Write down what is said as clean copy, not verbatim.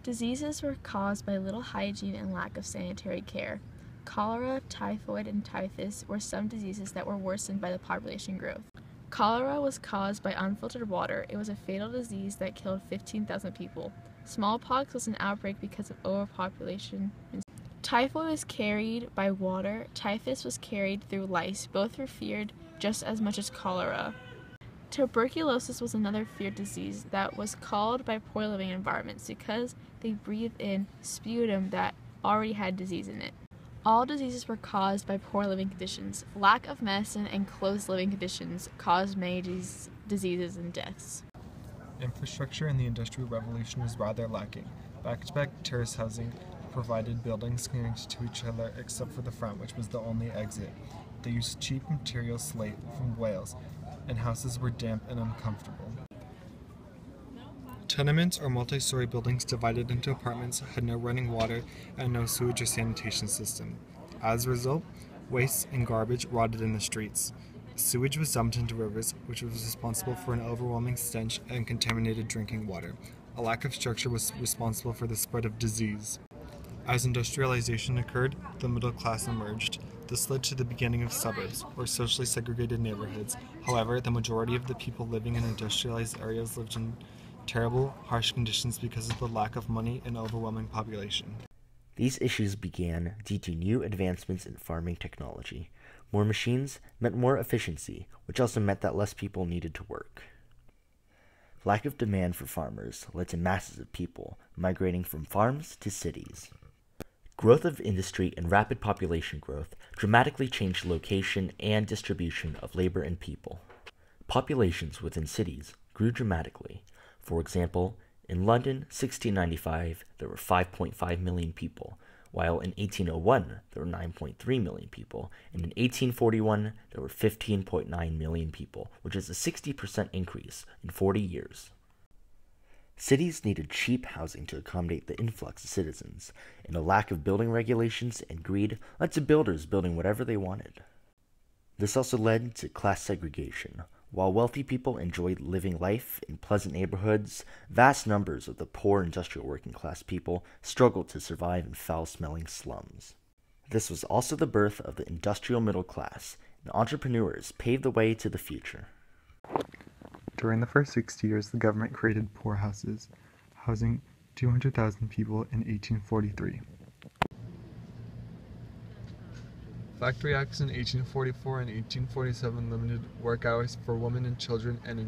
Diseases were caused by little hygiene and lack of sanitary care. Cholera, typhoid, and typhus were some diseases that were worsened by the population growth. Cholera was caused by unfiltered water. It was a fatal disease that killed 15,000 people. Smallpox was an outbreak because of overpopulation. Typhoid was carried by water. Typhus was carried through lice. Both were feared just as much as cholera. Tuberculosis was another feared disease that was caused by poor living environments because they breathed in sputum that already had disease in it. All diseases were caused by poor living conditions. Lack of medicine and closed living conditions caused many diseases and deaths. Infrastructure in the Industrial Revolution was rather lacking. Back-to-back terrace housing provided buildings connected to each other except for the front, which was the only exit. They used cheap material slate from Wales, and houses were damp and uncomfortable. Tenements or multi-story buildings divided into apartments had no running water and no sewage or sanitation system. As a result, waste and garbage rotted in the streets. Sewage was dumped into rivers, which was responsible for an overwhelming stench and contaminated drinking water. A lack of structure was responsible for the spread of disease. As industrialization occurred, the middle class emerged. This led to the beginning of suburbs, or socially segregated neighborhoods. However, the majority of the people living in industrialized areas lived in terrible, harsh conditions because of the lack of money and overwhelming population. These issues began due to new advancements in farming technology. More machines meant more efficiency, which also meant that less people needed to work. Lack of demand for farmers led to masses of people migrating from farms to cities. Growth of industry and rapid population growth dramatically changed the location and distribution of labor and people. Populations within cities grew dramatically. For example, in London, 1695, there were 5.5 million people, while in 1801, there were 9.3 million people, and in 1841, there were 15.9 million people, which is a 60% increase in 40 years. Cities needed cheap housing to accommodate the influx of citizens, and a lack of building regulations and greed led to builders building whatever they wanted. This also led to class segregation. While wealthy people enjoyed living life in pleasant neighborhoods, vast numbers of the poor industrial working class people struggled to survive in foul-smelling slums. This was also the birth of the industrial middle class, and entrepreneurs paved the way to the future. During the first 60 years, the government created poorhouses, housing 200,000 people in 1843. Factory Acts in 1844 and 1847 limited work hours for women and children and